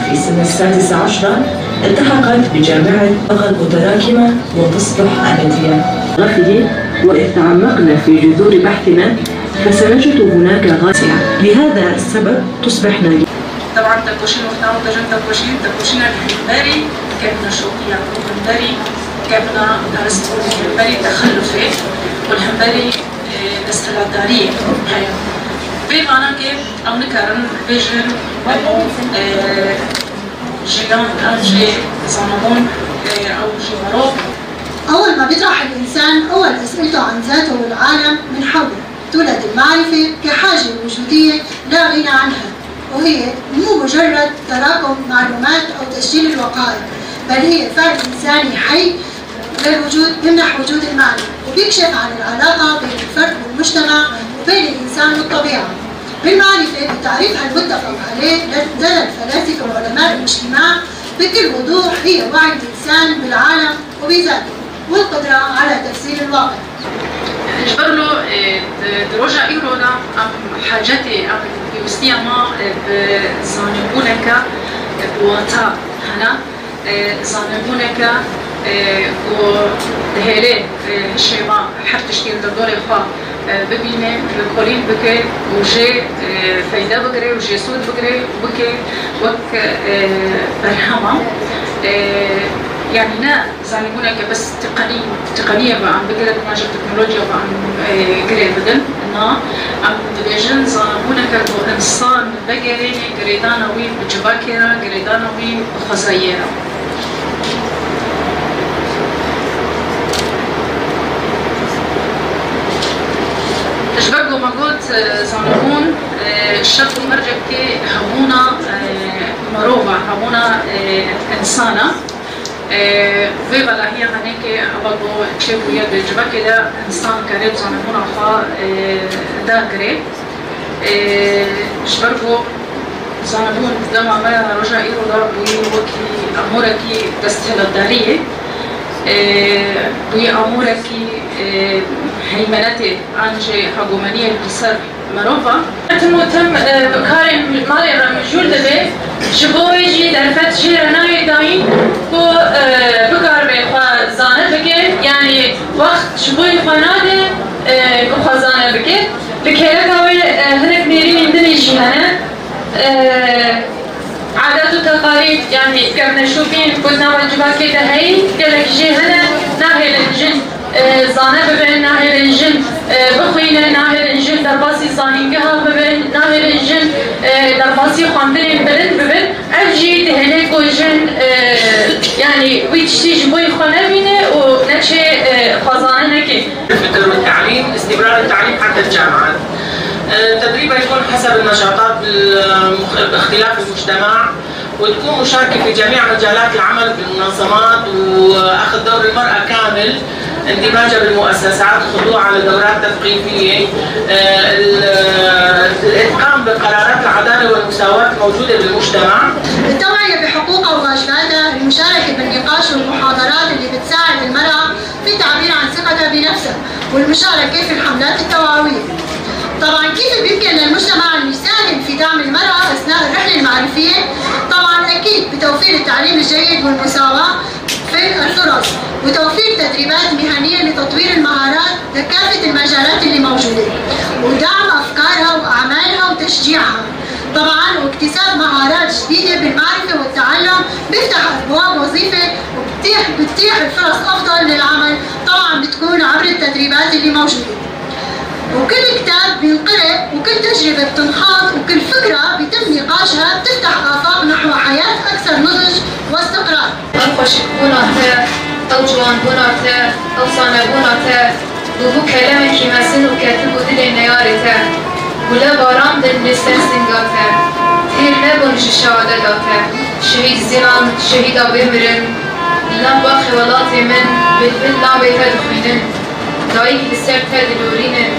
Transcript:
في سن 16 التحقت بجامعة اللغة المتراكمة وتصبح عملية غفية. وإذ تعمقنا في جذور بحثنا فسنجد هناك غاية. لهذا السبب تصبح ناجحة. طبعا تكوشين وقتها وتجن تكوشين الهمبري كابنا شوقي يعقوب الهمبري كابنا أرسطو الهمبري تخلفي والهمبري استلادارية هاي بمعنى كيف أو نكرن بيجن جيران أنجي زانمون أو جيماروك. أول ما بيطرح الإنسان أول أسئلته عن ذاته والعالم من حوله تولد المعرفة كحاجة وجودية لا غنى عنها، وهي مو مجرد تراكم معلومات أو تسجيل الوقائع، بل هي فعل إنساني حي للوجود يمنح وجود المعنى، وبيكشف عن العلاقة بين الفرد والمجتمع وبين الإنسان والطبيعة. بالمعرفة بتعريفها المتفق عليه لدى الفلاسفة وعلماء الاجتماع بكل وضوح هي وعي الإنسان بالعالم وبذاته والقدرة على تفسير الواقع. جبرلو دروجا إيرونا أم حاجتي أم بيوستيما بزانبونك بواتا هنا زانبونك وهيلي هالشيما حب تشكيل دردوري خوا ببيني بقولين بكي وجي فايدة بقري وجي سود بقري وبكي وك برهما يعني نا زانبونك بس تقنية عم بقري ماجر تكنولوجيا وعم قري بدن نا عم دبيجن زانبونك إنسان بقري قريدانوي بجباكيرا قريدانوي بخزايرا. تشبكوا موجود زانبون الشرط المرجع كي همونا مروبة همونا إنسانة في بلاهية هنيك أبغى تشوفوا يد الجبل كده إنسان قريب زانبون أخا ده قريب شبكوا زانبون دم ما رجع إيرو ده وكي أموركي تستهل الدارية بوي أموركي هيمنتي أنجي حكومانية بسر مروفا. تم بكارم مالي رمجول دبي شبوي جي درفت جي رناي داين كو بكار بخوا زانه بكي يعني وقت شبوي خناده بخوا زانه بكي بكيرك هاوي هنك نيري من دني جهنه عادات وتقاليد يعني كنا شوفين كنا واجبات كده هي قالك جي هنا ناهي الجن زانه ببين ناهي الجن بخوينه ناهي الجن درباسي زانينجها ببين ناهي الجن درباسي خاندرين بلند ببين أفجي دهنه كوجن يعني ويتشتيج بوي خنابينه ونتشي خزانه نكي. الفكر والتعليم استمرار التعليم حتى الجامعات. التدريب يكون حسب النشاطات باختلاف المجتمع وتكون مشاركة في جميع مجالات العمل بالمنظمات وأخذ دور المرأة كامل اندماجها بالمؤسسات خضوعها لدورات تثقيفية الإتقان بقرارات العدالة والمساواة الموجودة بالمجتمع التوعية بحقوقها وواجباتها المشاركة بالنقاش والمحاضرات اللي بتساعد المرأة في التعبير عن ثقتها بنفسها والمشاركة في الحملات التوعوية. طبعا كيف بيمكن للمجتمع أن يساهم في دعم المرأة أثناء الرحلة المعرفية؟ طبعا أكيد بتوفير التعليم الجيد والمساواة في الفرص وتوفير تدريبات مهنية لتطوير المهارات لكافة المجالات اللي موجودة ودعم أفكارها وأعمالها وتشجيعها. طبعا واكتساب مهارات جديدة بالمعرفة والتعلم بيفتح أبواب وظيفة وبتتيح الفرص أفضل للعمل. طبعا بتكون عبر التدريبات اللي موجودة وكل كتاب بينقرأ وكل تجربة بتنخاض وكل فكرة بيتم نقاشها بتفتح آفاق نحو حياة أكثر نضج واستقرار. خوش بوناته أو جوان بوناته أو صانع بوناته وبو كلامك مسن وكاتب ودل نيارته ولا بارام دل لسان سنگاته تير نبونش شهادته شهيد زنان شهيد بمرن لم باخي ولاتي من بالبل نابي تدخينن دايك لسر تدلورينن